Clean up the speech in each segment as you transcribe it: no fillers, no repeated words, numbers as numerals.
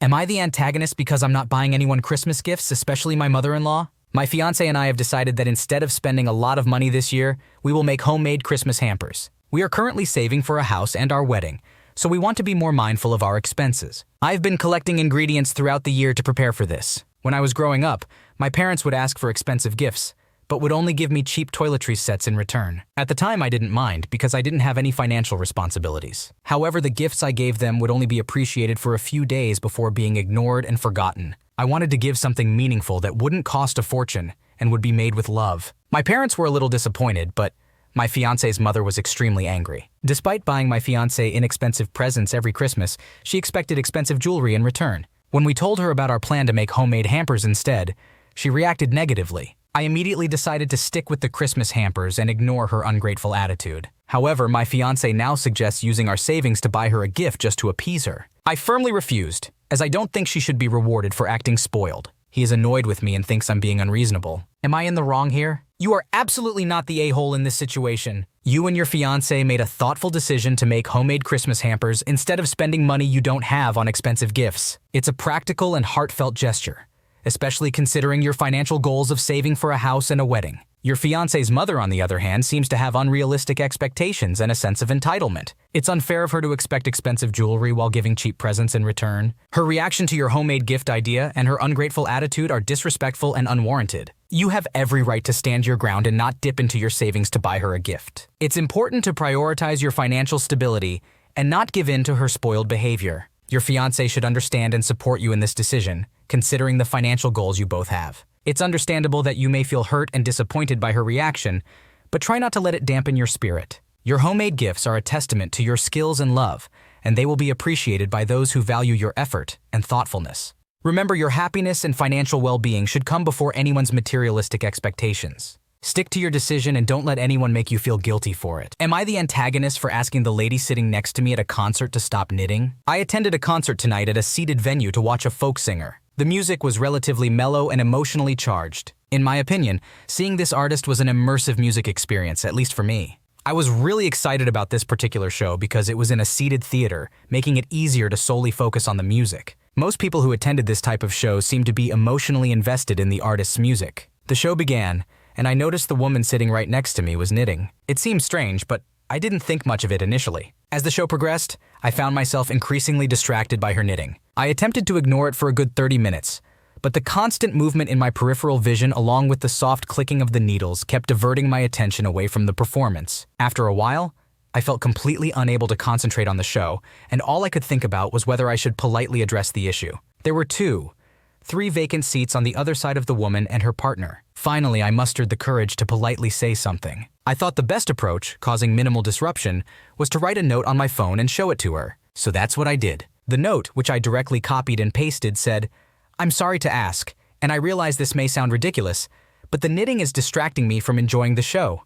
Am I the antagonist because I'm not buying anyone Christmas gifts, especially my mother-in-law? My fiancé and I have decided that instead of spending a lot of money this year, we will make homemade Christmas hampers. We are currently saving for a house and our wedding, so we want to be more mindful of our expenses. I've been collecting ingredients throughout the year to prepare for this. When I was growing up, my parents would ask for expensive gifts, but would only give me cheap toiletries sets in return. At the time, I didn't mind because I didn't have any financial responsibilities. However, the gifts I gave them would only be appreciated for a few days before being ignored and forgotten. I wanted to give something meaningful that wouldn't cost a fortune and would be made with love. My parents were a little disappointed, but my fiancé's mother was extremely angry. Despite buying my fiancé inexpensive presents every Christmas, she expected expensive jewelry in return. When we told her about our plan to make homemade hampers instead, she reacted negatively. I immediately decided to stick with the Christmas hampers and ignore her ungrateful attitude. However, my fiancé now suggests using our savings to buy her a gift just to appease her. I firmly refused, as I don't think she should be rewarded for acting spoiled. He is annoyed with me and thinks I'm being unreasonable. Am I in the wrong here? You are absolutely not the a-hole in this situation. You and your fiancé made a thoughtful decision to make homemade Christmas hampers instead of spending money you don't have on expensive gifts. It's a practical and heartfelt gesture, especially considering your financial goals of saving for a house and a wedding. Your fiancé's mother, on the other hand, seems to have unrealistic expectations and a sense of entitlement. It's unfair of her to expect expensive jewelry while giving cheap presents in return. Her reaction to your homemade gift idea and her ungrateful attitude are disrespectful and unwarranted. You have every right to stand your ground and not dip into your savings to buy her a gift. It's important to prioritize your financial stability and not give in to her spoiled behavior. Your fiancé should understand and support you in this decision, considering the financial goals you both have. It's understandable that you may feel hurt and disappointed by her reaction, but try not to let it dampen your spirit. Your homemade gifts are a testament to your skills and love, and they will be appreciated by those who value your effort and thoughtfulness. Remember, your happiness and financial well-being should come before anyone's materialistic expectations. Stick to your decision and don't let anyone make you feel guilty for it. Am I the antagonist for asking the lady sitting next to me at a concert to stop knitting? I attended a concert tonight at a seated venue to watch a folk singer. The music was relatively mellow and emotionally charged. In my opinion, seeing this artist was an immersive music experience, at least for me. I was really excited about this particular show because it was in a seated theater, making it easier to solely focus on the music. Most people who attended this type of show seemed to be emotionally invested in the artist's music. The show began, and I noticed the woman sitting right next to me was knitting. It seemed strange, but I didn't think much of it initially. As the show progressed, I found myself increasingly distracted by her knitting. I attempted to ignore it for a good 30 minutes, but the constant movement in my peripheral vision along with the soft clicking of the needles kept diverting my attention away from the performance. After a while, I felt completely unable to concentrate on the show, and all I could think about was whether I should politely address the issue. There were three vacant seats on the other side of the woman and her partner. Finally, I mustered the courage to politely say something. I thought the best approach, causing minimal disruption, was to write a note on my phone and show it to her. So that's what I did. The note, which I directly copied and pasted, said, "I'm sorry to ask, and I realize this may sound ridiculous, but the knitting is distracting me from enjoying the show.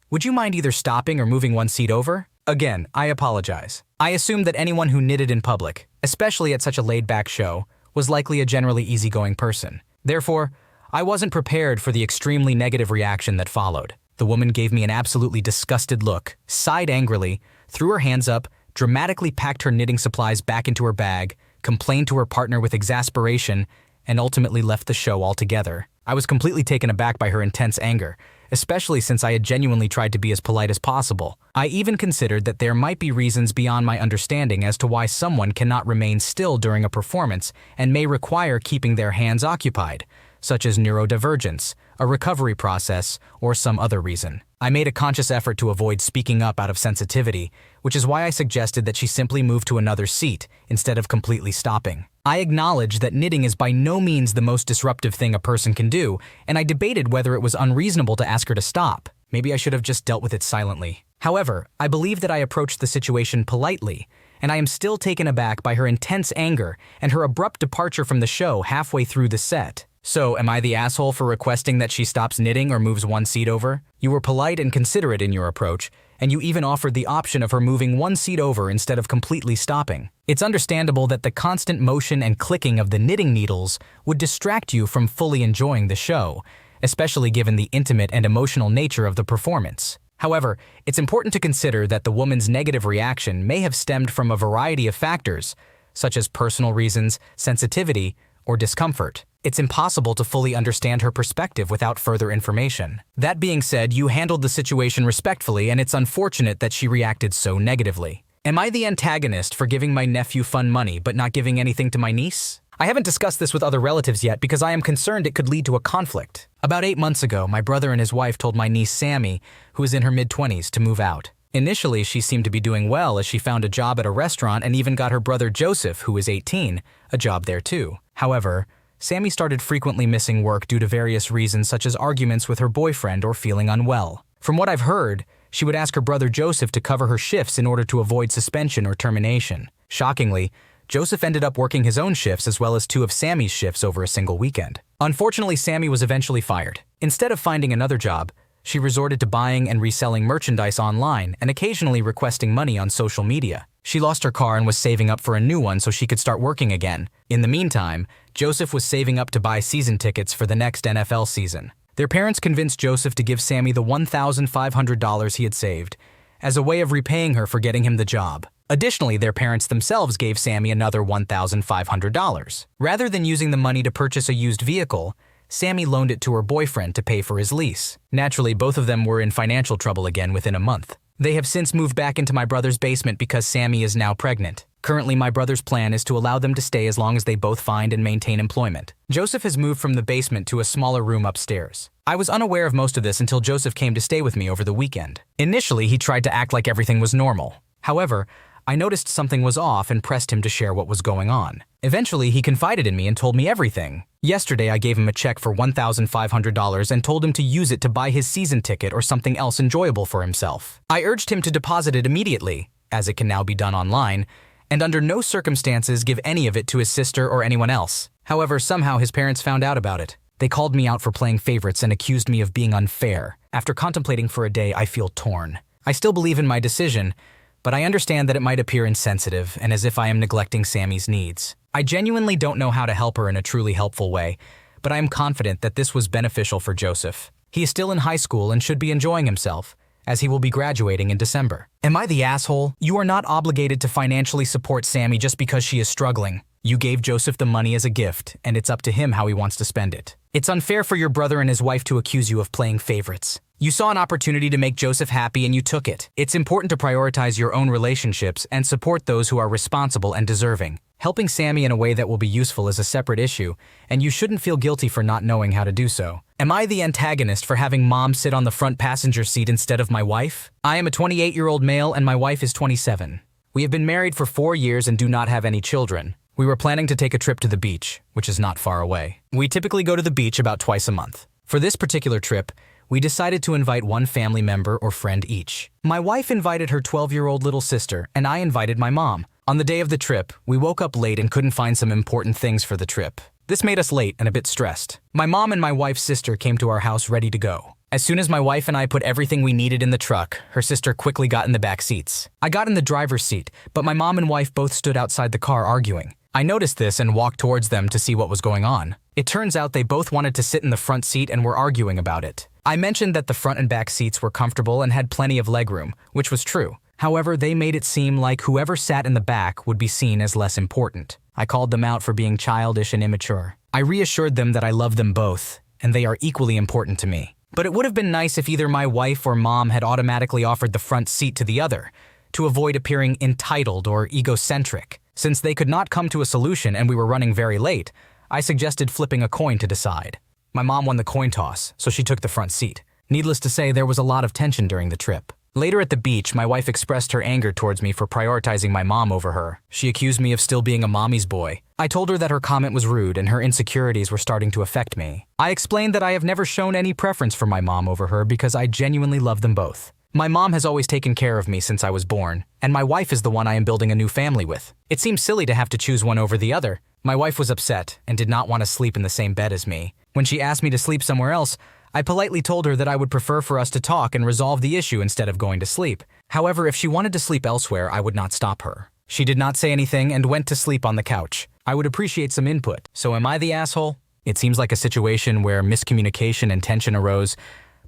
Would you mind either stopping or moving one seat over? Again, I apologize. I assumed that anyone who knitted in public, especially at such a laid-back show, was likely a generally easygoing person. Therefore, I wasn't prepared for the extremely negative reaction that followed. The woman gave me an absolutely disgusted look, sighed angrily, threw her hands up, dramatically packed her knitting supplies back into her bag, complained to her partner with exasperation, and ultimately left the show altogether. I was completely taken aback by her intense anger, especially since I had genuinely tried to be as polite as possible. I even considered that there might be reasons beyond my understanding as to why someone cannot remain still during a performance and may require keeping their hands occupied, such as neurodivergence, a recovery process, or some other reason. I made a conscious effort to avoid speaking up out of sensitivity, which is why I suggested that she simply move to another seat instead of completely stopping. I acknowledged that knitting is by no means the most disruptive thing a person can do, and I debated whether it was unreasonable to ask her to stop. Maybe I should have just dealt with it silently. However, I believe that I approached the situation politely, and I am still taken aback by her intense anger and her abrupt departure from the show halfway through the set. So, am I the asshole for requesting that she stops knitting or moves one seat over? You were polite and considerate in your approach, and you even offered the option of her moving one seat over instead of completely stopping. It's understandable that the constant motion and clicking of the knitting needles would distract you from fully enjoying the show, especially given the intimate and emotional nature of the performance. However, it's important to consider that the woman's negative reaction may have stemmed from a variety of factors, such as personal reasons, sensitivity, or discomfort. It's impossible to fully understand her perspective without further information. That being said, you handled the situation respectfully, and it's unfortunate that she reacted so negatively. Am I the antagonist for giving my nephew fun money but not giving anything to my niece? I haven't discussed this with other relatives yet because I am concerned it could lead to a conflict. About 8 months ago, my brother and his wife told my niece Sammy, who is in her mid-20s, to move out. Initially, she seemed to be doing well as she found a job at a restaurant and even got her brother Joseph, who is 18, a job there too. However, Sammy started frequently missing work due to various reasons such as arguments with her boyfriend or feeling unwell. From what I've heard, she would ask her brother Joseph to cover her shifts in order to avoid suspension or termination. Shockingly, Joseph ended up working his own shifts as well as 2 of Sammy's shifts over a single weekend. Unfortunately, Sammy was eventually fired. Instead of finding another job, she resorted to buying and reselling merchandise online and occasionally requesting money on social media. She lost her car and was saving up for a new one so she could start working again. In the meantime, Joseph was saving up to buy season tickets for the next NFL season. Their parents convinced Joseph to give Sammy the $1,500 he had saved as a way of repaying her for getting him the job. Additionally, their parents themselves gave Sammy another $1,500. Rather than using the money to purchase a used vehicle, Sammy loaned it to her boyfriend to pay for his lease. Naturally, both of them were in financial trouble again within a month. They have since moved back into my brother's basement because Sammy is now pregnant. Currently, my brother's plan is to allow them to stay as long as they both find and maintain employment. Joseph has moved from the basement to a smaller room upstairs. I was unaware of most of this until Joseph came to stay with me over the weekend. Initially, he tried to act like everything was normal. However, I noticed something was off and pressed him to share what was going on. Eventually, he confided in me and told me everything. Yesterday, I gave him a check for $1,500 and told him to use it to buy his season ticket or something else enjoyable for himself. I urged him to deposit it immediately, as it can now be done online, and under no circumstances give any of it to his sister or anyone else. However, somehow his parents found out about it. They called me out for playing favorites and accused me of being unfair. After contemplating for a day, I feel torn. I still believe in my decision, but I understand that it might appear insensitive and as if I am neglecting Sammy's needs. I genuinely don't know how to help her in a truly helpful way, but I am confident that this was beneficial for Joseph. He is still in high school and should be enjoying himself, as he will be graduating in December. Am I the asshole? You are not obligated to financially support Sammy just because she is struggling. You gave Joseph the money as a gift, and it's up to him how he wants to spend it. It's unfair for your brother and his wife to accuse you of playing favorites. You saw an opportunity to make Joseph happy and you took it. It's important to prioritize your own relationships and support those who are responsible and deserving. Helping Sammy in a way that will be useful is a separate issue, and you shouldn't feel guilty for not knowing how to do so. Am I the antagonist for having mom sit on the front passenger seat instead of my wife? I am a 28-year-old male and my wife is 27. We have been married for 4 years and do not have any children. We were planning to take a trip to the beach, which is not far away. We typically go to the beach about twice a month. For this particular trip, we decided to invite one family member or friend each. My wife invited her 12-year-old little sister, and I invited my mom. On the day of the trip, we woke up late and couldn't find some important things for the trip. This made us late and a bit stressed. My mom and my wife's sister came to our house ready to go. As soon as my wife and I put everything we needed in the truck, her sister quickly got in the back seats. I got in the driver's seat, but my mom and wife both stood outside the car arguing. I noticed this and walked towards them to see what was going on. It turns out they both wanted to sit in the front seat and were arguing about it. I mentioned that the front and back seats were comfortable and had plenty of legroom, which was true. However, they made it seem like whoever sat in the back would be seen as less important. I called them out for being childish and immature. I reassured them that I love them both, and they are equally important to me. But it would have been nice if either my wife or mom had automatically offered the front seat to the other, to avoid appearing entitled or egocentric. Since they could not come to a solution and we were running very late, I suggested flipping a coin to decide. My mom won the coin toss, so she took the front seat. Needless to say, there was a lot of tension during the trip. Later at the beach, my wife expressed her anger towards me for prioritizing my mom over her. She accused me of still being a mommy's boy. I told her that her comment was rude and her insecurities were starting to affect me. I explained that I have never shown any preference for my mom over her because I genuinely love them both. My mom has always taken care of me since I was born, and my wife is the one I am building a new family with. It seems silly to have to choose one over the other. My wife was upset and did not want to sleep in the same bed as me. When she asked me to sleep somewhere else, I politely told her that I would prefer for us to talk and resolve the issue instead of going to sleep. However, if she wanted to sleep elsewhere, I would not stop her. She did not say anything and went to sleep on the couch. I would appreciate some input. So am I the asshole? It seems like a situation where miscommunication and tension arose,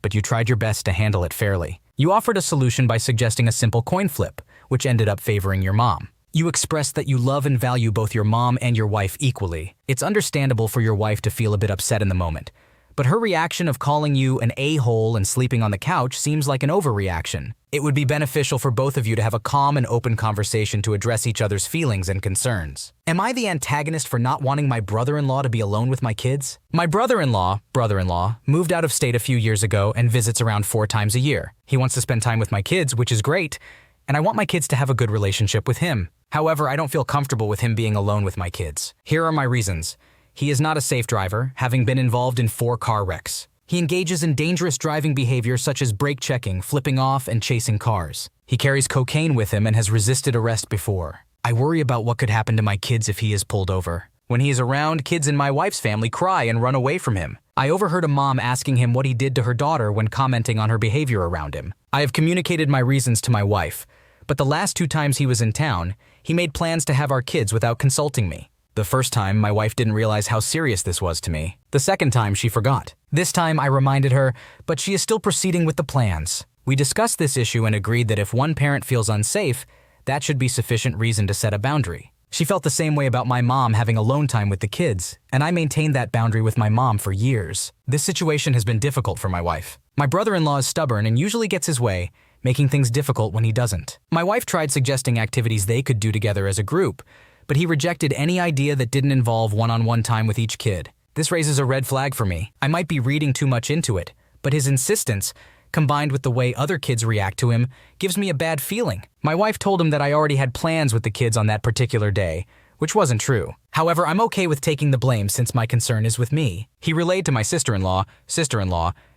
but you tried your best to handle it fairly. You offered a solution by suggesting a simple coin flip, which ended up favoring your mom. You expressed that you love and value both your mom and your wife equally. It's understandable for your wife to feel a bit upset in the moment, but her reaction of calling you an a-hole and sleeping on the couch seems like an overreaction. It would be beneficial for both of you to have a calm and open conversation to address each other's feelings and concerns. Am I the antagonist for not wanting my brother-in-law to be alone with my kids? My brother-in-law moved out of state a few years ago and visits around 4 times a year. He wants to spend time with my kids, which is great, and I want my kids to have a good relationship with him. However, I don't feel comfortable with him being alone with my kids. Here are my reasons. He is not a safe driver, having been involved in 4 car wrecks. He engages in dangerous driving behavior such as brake checking, flipping off, and chasing cars. He carries cocaine with him and has resisted arrest before. I worry about what could happen to my kids if he is pulled over. When he is around, kids in my wife's family cry and run away from him. I overheard a mom asking him what he did to her daughter when commenting on her behavior around him. I have communicated my reasons to my wife, but the last 2 times he was in town, he made plans to have our kids without consulting me. The first time, my wife didn't realize how serious this was to me. The second time, she forgot. This time, I reminded her, but she is still proceeding with the plans. We discussed this issue and agreed that if one parent feels unsafe, that should be sufficient reason to set a boundary. She felt the same way about my mom having alone time with the kids, and I maintained that boundary with my mom for years. This situation has been difficult for my wife. My brother-in-law is stubborn and usually gets his way, making things difficult when he doesn't. My wife tried suggesting activities they could do together as a group, but he rejected any idea that didn't involve one-on-one time with each kid. This raises a red flag for me. I might be reading too much into it, but his insistence, combined with the way other kids react to him, gives me a bad feeling. My wife told him that I already had plans with the kids on that particular day, which wasn't true. However, I'm okay with taking the blame since my concern is with me. He relayed to my sister-in-law,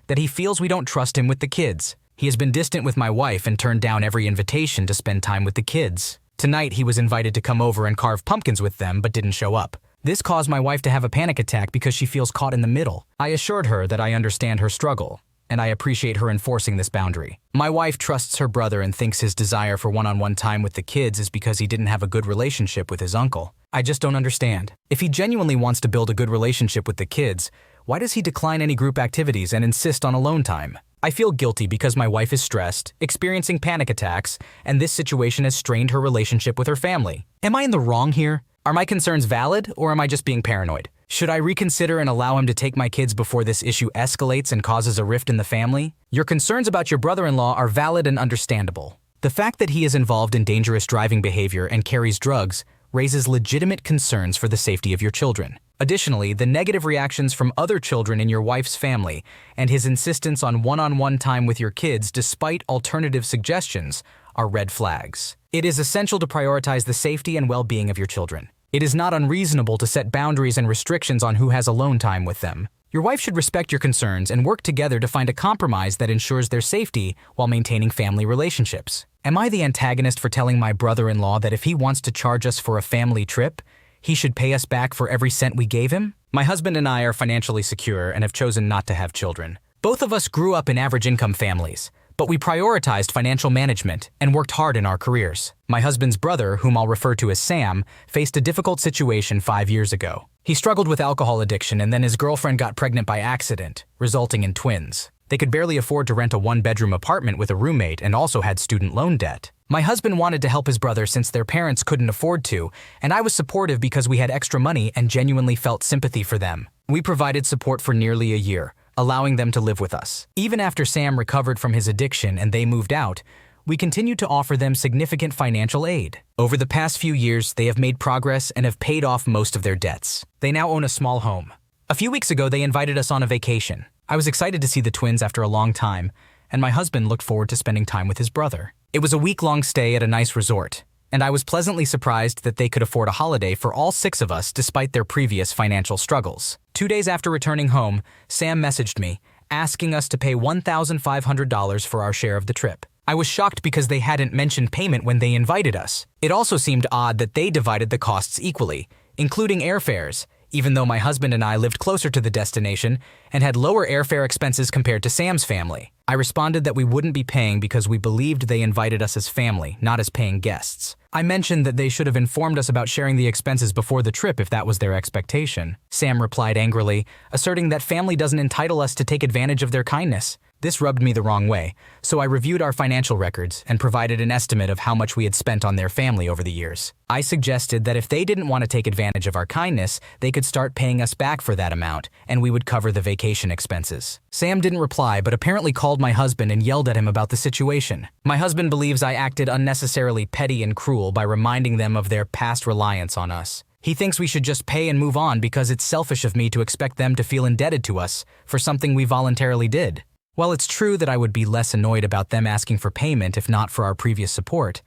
that he feels we don't trust him with the kids. He has been distant with my wife and turned down every invitation to spend time with the kids. Tonight, he was invited to come over and carve pumpkins with them, but didn't show up. This caused my wife to have a panic attack because she feels caught in the middle. I assured her that I understand her struggle, and I appreciate her enforcing this boundary. My wife trusts her brother and thinks his desire for one-on-one time with the kids is because he didn't have a good relationship with his uncle. I just don't understand. If he genuinely wants to build a good relationship with the kids, why does he decline any group activities and insist on alone time? I feel guilty because my wife is stressed, experiencing panic attacks, and this situation has strained her relationship with her family. Am I in the wrong here? Are my concerns valid, or am I just being paranoid? Should I reconsider and allow him to take my kids before this issue escalates and causes a rift in the family? Your concerns about your brother-in-law are valid and understandable. The fact that he is involved in dangerous driving behavior and carries drugs raises legitimate concerns for the safety of your children. Additionally, the negative reactions from other children in your wife's family and his insistence on one-on-one time with your kids despite alternative suggestions are red flags. It is essential to prioritize the safety and well-being of your children. It is not unreasonable to set boundaries and restrictions on who has alone time with them. Your wife should respect your concerns and work together to find a compromise that ensures their safety while maintaining family relationships. Am I the antagonist for telling my brother-in-law that if he wants to charge us for a family trip, he should pay us back for every cent we gave him? My husband and I are financially secure and have chosen not to have children. Both of us grew up in average income families, but we prioritized financial management and worked hard in our careers. My husband's brother, whom I'll refer to as Sam, faced a difficult situation 5 years ago. He struggled with alcohol addiction and then his girlfriend got pregnant by accident, resulting in twins. They could barely afford to rent a 1-bedroom apartment with a roommate and also had student loan debt. My husband wanted to help his brother since their parents couldn't afford to, and I was supportive because we had extra money and genuinely felt sympathy for them. We provided support for nearly a year, allowing them to live with us. Even after Sam recovered from his addiction and they moved out, we continued to offer them significant financial aid. Over the past few years, they have made progress and have paid off most of their debts. They now own a small home. A few weeks ago, they invited us on a vacation. I was excited to see the twins after a long time, and my husband looked forward to spending time with his brother. It was a week-long stay at a nice resort, and I was pleasantly surprised that they could afford a holiday for all 6 of us despite their previous financial struggles. 2 days after returning home, Sam messaged me, asking us to pay $1,500 for our share of the trip. I was shocked because they hadn't mentioned payment when they invited us. It also seemed odd that they divided the costs equally, including airfares, even though my husband and I lived closer to the destination and had lower airfare expenses compared to Sam's family. I responded that we wouldn't be paying because we believed they invited us as family, not as paying guests. I mentioned that they should have informed us about sharing the expenses before the trip if that was their expectation. Sam replied angrily, asserting that family doesn't entitle us to take advantage of their kindness. This rubbed me the wrong way, so I reviewed our financial records and provided an estimate of how much we had spent on their family over the years. I suggested that if they didn't want to take advantage of our kindness, they could start paying us back for that amount, and we would cover the vacation expenses. Sam didn't reply, but apparently called my husband and yelled at him about the situation. My husband believes I acted unnecessarily petty and cruel by reminding them of their past reliance on us. He thinks we should just pay and move on because it's selfish of me to expect them to feel indebted to us for something we voluntarily did. While it's true that I would be less annoyed about them asking for payment if not for our previous support,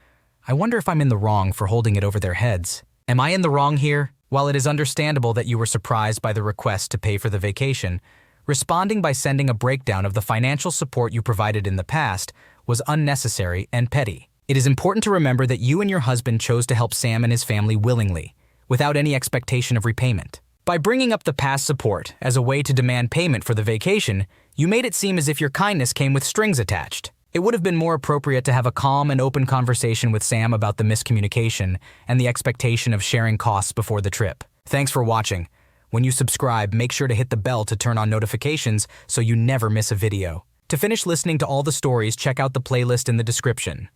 I wonder if I'm in the wrong for holding it over their heads. Am I in the wrong here? While it is understandable that you were surprised by the request to pay for the vacation, responding by sending a breakdown of the financial support you provided in the past was unnecessary and petty. It is important to remember that you and your husband chose to help Sam and his family willingly, without any expectation of repayment. By bringing up the past support as a way to demand payment for the vacation, you made it seem as if your kindness came with strings attached. It would have been more appropriate to have a calm and open conversation with Sam about the miscommunication and the expectation of sharing costs before the trip. Thanks for watching. When you subscribe, make sure to hit the bell to turn on notifications so you never miss a video. To finish listening to all the stories, check out the playlist in the description.